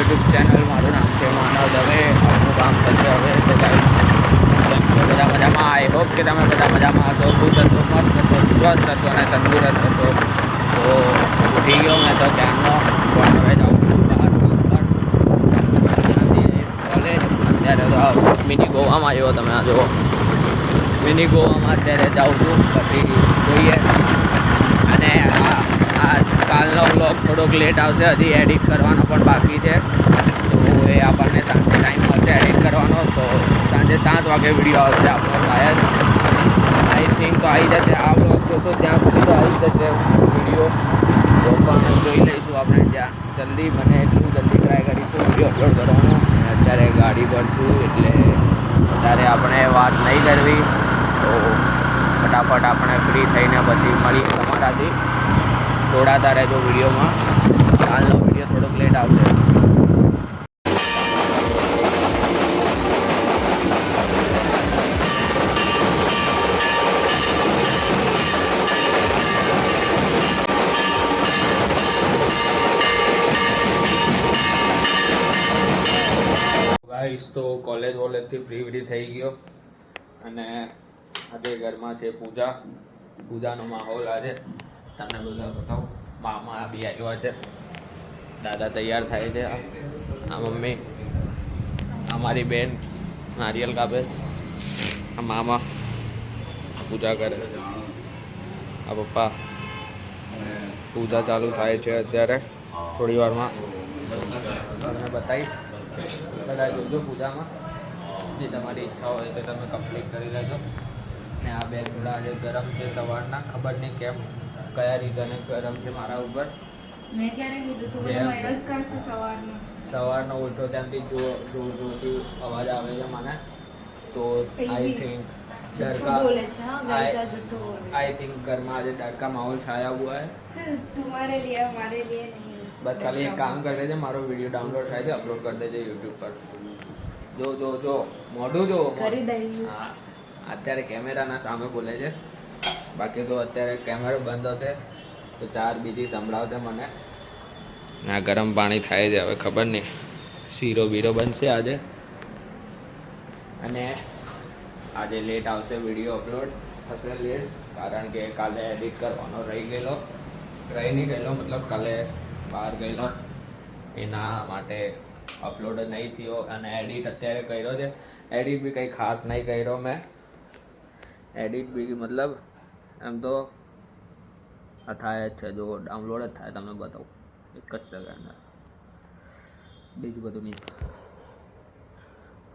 YouTube channel. મારું નામ છે માનવ દવે. આપણું કામ થશે હવે તો ગાઈસ બધા મજામાં. આઈ હોપ કે તમે બધા મજામાં હતો, ખુશ હતો, મસ્ત હતો, સ્વસ્થ હતો અને તંદુરસ્ત હતો. તો ઉઠી ગયો મેં તો ત્યાંનો, પણ હવે જાઉં છું બહાર કામ પર, કોલેજ. અત્યારે તો મિની ગોવામાં આવ્યો, તમે આ જુઓ મિની ગોવામાં અત્યારે જાઉં છું. પછી જોઈએ. અને કાલનો વ્લોગ થોડોક લેટ આવશે, હજી એડિટ કરવાનો પણ બાકી છે. તો એ આપણને સાંજે ટાઈમ મળશે એડિટ કરવાનો. તો સાંજે 7 વાગે વિડીયો આવશે આપણો શાયદ. આઈ થિંક તો આવી જશે. આ વ્લોગ જોશો ત્યાં સુધી તો આવી જશે વિડીયો. તો પણ જોઈ લઈશું આપણે, જ્યાં જલ્દી બને એટલું જલ્દી ટ્રાય કરીશું વિડીયો અપલોડ કરવાનો. અત્યારે ગાડી પર છું એટલે અત્યારે આપણે વાત નહીં કરવી. તો ફટાફટ આપણે ફ્રી થઈને પછી મળીએ તમારાથી. જોડાતા રહેજો વિડીયોમાં. કાલનો વિડીયો થોડોક લેટ આવશે. ગાઈસ તો કોલેજથી ફ્રી થઈ ગયો અને આજે ઘરમાં છે પૂજાનો માહોલ. આજે તમને બધા બતાવું. મામા બી આવ્યા છે, દાદા તૈયાર થાય છે, આ મમ્મી, અમારી બેન નારિયેલ કાપે, આ મામા પૂજા કરે, આ પપ્પા. પૂજા ચાલુ થાય છે અત્યારે, થોડી વારમાં તમને બતાવીશ. બધા જોજો પૂજામાં, જે તમારી ઈચ્છા હોય તો તમે કમ્પ્લીટ કરી લેજો. ને આ બે થોડા આજે ગરમ છે સવારના, ખબર નહીં કેમ, કયા રીઝને ગરમ છે મારા ઉપર. મેં ક્યારે કીધું તું? મેડલ્સ કાઢ છે સવારનો ઉઠો ત્યાંથી જોરથી અવાજ આવે છે મને. તો આઈ થિંક डर बोले आई थिंक घर में आज डर का माहौल छाया हुआ है. तुम्हारे लिए हमारे लिए नहीं. बस खाली एक काम कर लेजे, मारो वीडियो डाउनलोड થાય છે, અપલોડ કરી દેજે યુટ્યુબ પર. જો મોઢું જો કરી દઈશ. હા, અત્યારે કેમેરાના સામે બોલે છે, બાકી તો અત્યારે કેમેરો બંધ હશે તો ચાર બીજી સંભળાવશે મને. આ ગરમ પાણી થાય છે, હવે ખબર નહીં શીરો બીરો બનશે આજે. અને આજે લેટ આવશે વિડીયો અપલોડ થશે લેટ, કારણ કે કાલે એડિટ કરવાનો રહી નહીં ગયેલો, મતલબ કાલે બહાર ગયેલો, એના માટે અપલોડ નહીં થયો. અને એડિટ અત્યારે કર્યો છે, એડિટ બી કંઈ ખાસ નહીં કર્યો મેં. એડિટ બી મતલબ એમ તો થાય જ છે, જો ડાઉનલોડ જ થાય, તમને બતાવું એક જ સેકન્ડ, બીજું બધું નહીં.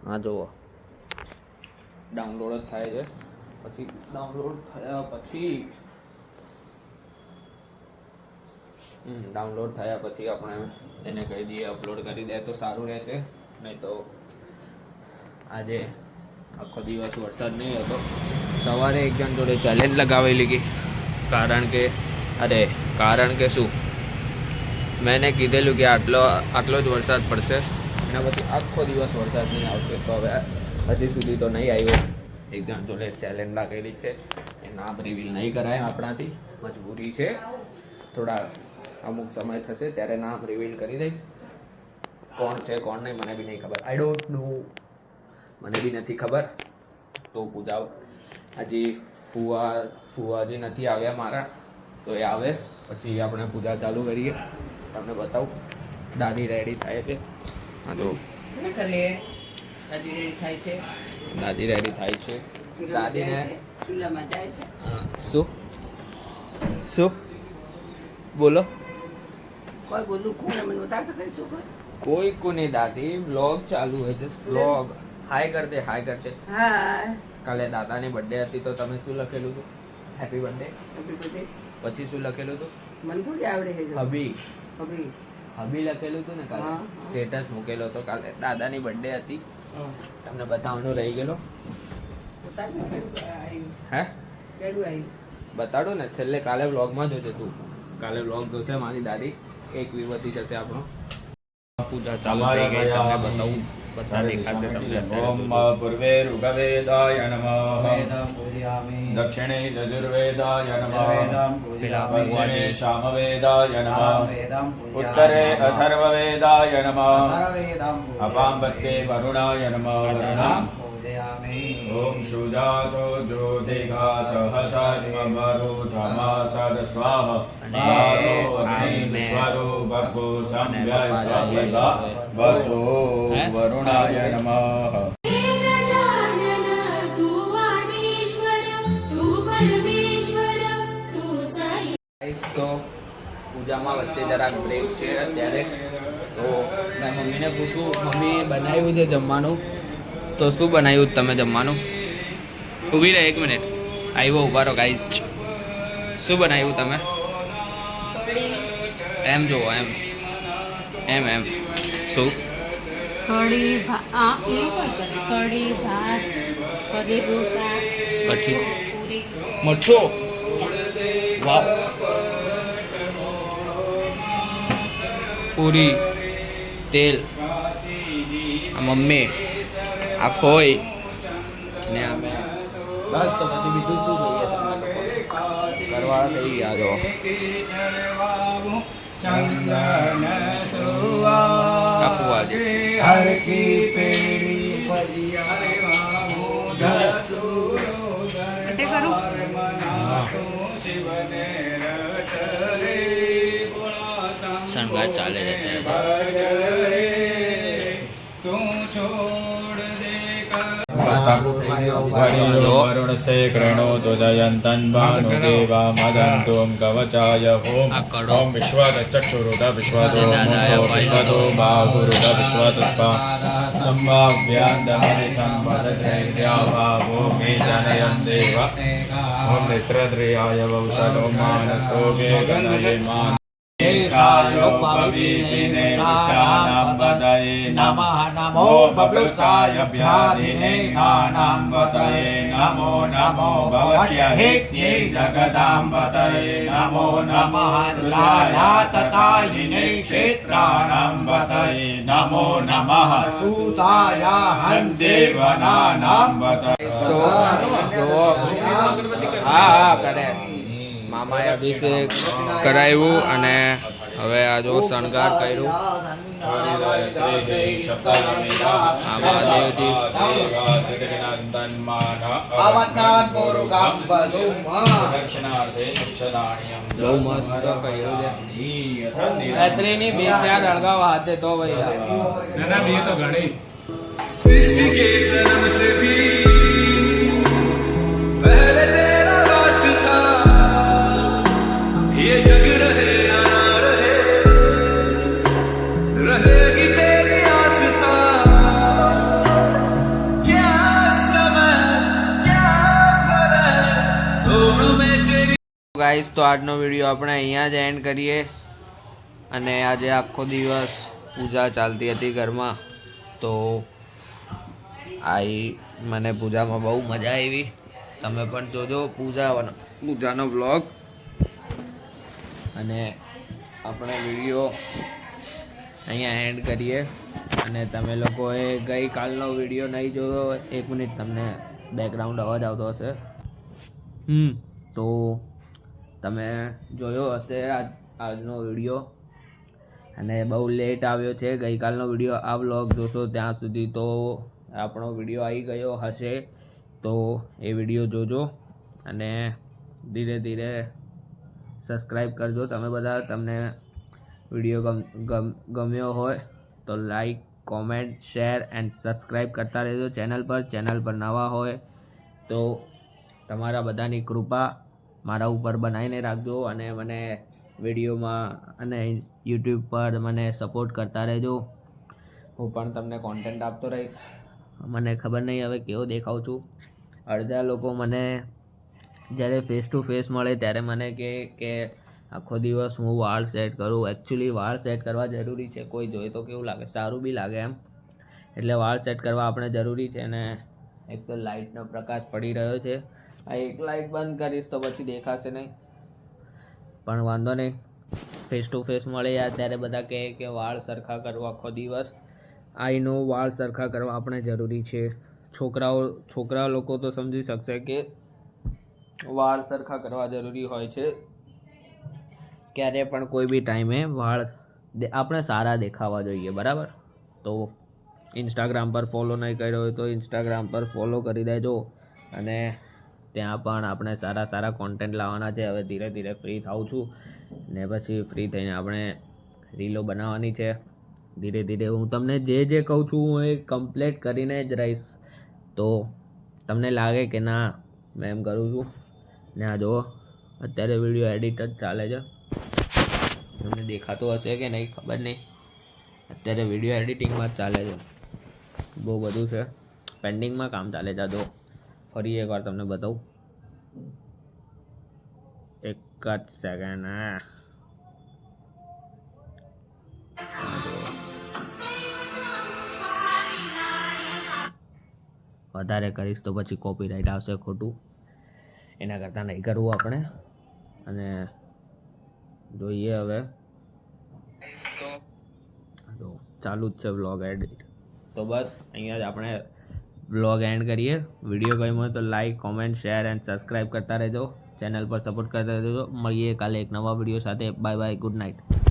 હા જુઓ, ડાઉનલોડ જ થાય છે. પછી ડાઉનલોડ થયા પછી આપણે એને કહી દઈએ અપલોડ કરી દે તો સારું રહેશે. નહીં તો આજે આખો દિવસ વરસાદ નહીં હતો. સવારે એક જણ જોડે ચેલેન્જ લગાવેલી ગઈ, કારણ કે શું, મેં કીધેલું કે આટલો જ વરસાદ પડશે, એના પછી આખો દિવસ વરસાદ નહીં આવશે. તો હવે હજી સુધી તો નહીં આવ્યો. એક જણ જોડે ચેલેન્જ લાગેલી છે, એ નામ રિવીલ નહીં કરાય આપણાથી, મજબૂરી છે. થોડા અમુક સમય થશે ત્યારે નામ રિવીલ કરી દઈશ. કોણ છે કોણ નહીં મને બી નહીં ખબર, આઈ ડોન્ટ નો, મને બી નથી ખબર. તો પૂજા હજી ફુવા હજી નથી આવ્યા મારા, તો એ આવે પછી આપણે પૂજા ચાલુ કરીએ. તમને બતાવું, દાદી રેડી થાય છે. હા તો દાદી રેડી થાય છે. દાદીને ચૂલામાં જાય છે. શું બોલો? કોઈ બોલું કોને મને બતાવતો કઈ શું કોઈ કોની દાદી વ્લોગ ચાલુ હોય છે. વ્લોગ હાય કરતે હા. કાલે દાદાની બર્થડે હતી તો તમે શું લખેલું હતું? Happy birthday. પછી શું લખેલું હતું? મને થોડી આવડે છે. હબી લખેલું હતું ને કાલે, સ્ટેટસ મૂકેલો હતો કાલે. દાદાની બર્થડે હતી, તમને બતાવવાનું રહી ગયેલો. હે બતાડો ને છેલ્લે, કાલે વ્લોગમાં જોજે તું. કાલે વ્લોગ જોશે મારી દાદી, 1 વ્યૂ વધી જશે આપણો. પૂજા ચાલુ થઈ ગઈ, તમને બતાવું બધા દેખાશે તમને ઓમ અત્યારે પૂર્વે ઋગ્વેદાય નમઃ વેદં પૂજયામિ દક્ષિણે યજુર્વેદાય નમઃ વેદં પેલા પૂજયામિ પશ્ચિમે સામવેદાય નમઃ વેદં પૂજયામિ ઉત્તરે અથર્વવેદાય નમઃ અથર્વવેદં અપામવત્તે વરુણાય નમઃ પૂજયામિ પૂજયામિ ઓમ સુજાતો જ્યોતિકા સહસર્વમરુધમાસદ સ્વાહ અને વાસો આ મેં વિશ્વરો ભગો સંવ્યય અને સ્વામિભા વસો હે? વરુણાય નમઃ गजानन तू आदिश्वर तू परमेश्वर तू साई ગાઈસ તો પૂજામાં વચ્ચે જરાક બ્રેક છે અત્યારે તો મેં મમ્મીને પૂછું મમ્મી બનાવ્યું છે જમવાનું તો શું બનાવ્યું તમે જમવાનું ઊભી રહે 1 મિનિટ આવ્યો ઉભા રહો ગાઈસ શું બનાવ્યું તમે એમ જુઓ એમ શું કઢી ભાત કઢી ભાત પનીરનું શાક પછી પૂરી મઠો વાવ પૂરી તેલ આ મમ્મી આ ફોઈ ને અમે બસ તો પછી બીજું શું જોઈએ તમને લોકો ઘરવાળા થઈ ગયા જો આ ફુવાજી હર કી પેડી પજિયાવો ધતુરો અટે કરું શણગાર ચાલે છે અત્યારે વરુણસ્તે કૃણોતુ જયંતન્વાનુદેવા મદન્તુમ કવચાય ઓમ આ કડો. ઓમ વિશ્વાદચક્ષુરુદ વિશ્વાદો દાદાએ મુખો ભાઈ વિશ્વાદો બાહુરુદ વિશ્વાદસ્પા સંભાવ્યાંતમનિ સંવદત્રૈર્યાવાવો મે જનયન દેવ ઓમ નેત્રદ્રયાય વૌષડો માનસ્તોગે ગણયે માન નમઃ નમો બબલુસાય ભ્યાધિને નાનાંબતયે નમો નમો ભવસ્ય હેત્યે જગદાંબતયે નમો નમઃ લાલાતતાયિને ક્ષેત્રાણાંબતયે નમો નમઃ સૂતાયાહં દેવનાનાંબતયે તો જો હા કરે મામાએ અભિષેક કરાવ્યું અને હવે આ જો શણગાર કર્યું આ મહાદેવજી બહુ મસ્ત કર્યું છે રાત્રિની 2-4 અળગાવ હાથે તો ભાઈ ગાઈસ તો આજનો વિડીયો આપણે અહીંયા જ એન્ડ કરીએ અને આજે આખો દિવસ પૂજા ચાલતી હતી ઘરમાં તો મને પૂજામાં બહુ મજા આવી તમે પણ જોજો પૂજાનો વ્લોગ અને આપણે વિડીયો અહીંયા એન્ડ કરીએ અને તમે લોકોએ ગઈકાલનો વિડીયો નહીં જોયો 1 મિનિટ તમને બેકગ્રાઉન્ડ અવાજ આવતો હશે તો તમે જોયો હશે આજનો વિડીયો અને બહુ લેટ આવ્યો છે ગઈકાલનો વિડીયો આ વ્લોગ જોશો ત્યાં સુધી તો આપણો વિડીયો આવી ગયો હશે તો એ વિડીયો જોજો અને ધીરે ધીરે સબસ્ક્રાઈબ કરજો તમે બધા તમને વિડીયો ગમ્યો હોય તો like comment share and subscribe કરતા રહેજો ચેનલ પર નવા હોય તો તમારા બધાની કૃપા મારા ઉપર બનાવીને રાખજો અને મને વિડીયોમાં અને યુટ્યુબ પર મને સપોર્ટ કરતા રહેજો હું પણ તમને કોન્ટેન્ટ આપતો રહીશ મને ખબર નહીં હવે કેવો દેખાઉં છું અડધા લોકો મને જ્યારે ફેસ ટુ ફેસ મળે ત્યારે મને કે આખો દિવસ હું વાળ સેટ કરું એકચ્યુઅલી વાળ સેટ કરવા જરૂરી છે કોઈ જોઈએ તો કેવું લાગે સારું બી લાગે એમ એટલે વાળ સેટ કરવા આપણે જરૂરી છે અને એક તો લાઇટનો પ્રકાશ પડી રહ્યો છે આ એક લાઇટ બંધ કરીશ તો પછી દેખાશે નહીં પણ વાંધો નહીં ફેસ ટુ ફેસ મળે યાર ત્યારે બધા કહે કે વાળ સરખા કરો આખો દિવસ આઈનો વાળ સરખા કરવા આપણે જરૂરી છે. છોકરા લોકો તો સમજી શકશે કે વાળ સરખા કરવા જરૂરી હોય છે. ક્યારે પણ કોઈ બી ટાઈમે વાળ આપણે સારા દેખાવા જોઈએ, બરાબર? તો ઇન્સ્ટાગ્રામ પર ફોલો નહીં કર્યો હોય તો ઇન્સ્ટાગ્રામ પર ફોલો કરી દેજો. અને ત્યાં પણ આપણે સારા કોન્ટેન્ટ લાવવાના છે. હવે ધીરે ધીરે ફ્રી થાઉં છું ને પછી ફ્રી થઈને આપણે રીલો બનાવવાની છે. ધીરે ધીરે હું તમને જે કહું છું હું એ કમ્પ્લીટ કરીને જ રહીશ. તો તમને લાગે કે ના મેં એમ કરું છું. ને આ જુઓ અત્યારે વિડીયો એડિટ જ ચાલે છે. તમને દેખાતું હશે કે નહીં ખબર નહીં. અત્યારે વિડીયો એડિટિંગમાં જ ચાલે છે. બહુ બધું છે પેન્ડિંગમાં કામ ચાલે છે. જો ફરી એકવાર તમને બતાવું, એક જ સેકન્ડ. વધારે કરીશ તો પછી કોપીરાઇટ આવશે ખોટું. એના કરતાં નહીં કરવું આપણે. અને જોઈએ હવે તો ચાલુ જ છે વ્લોગ એડિટ. તો બસ અહીંયા જ આપણે વ્લોગ એન્ડ કરીએ. વિડીયો ગમ્યો હોય તો like, comment, share and subscribe કરતા રહેજો. ચેનલ પર સપોર્ટ કરતા રહેજો. મળીએ કાલે એક નવા વિડીયો સાથે. Bye bye, good night.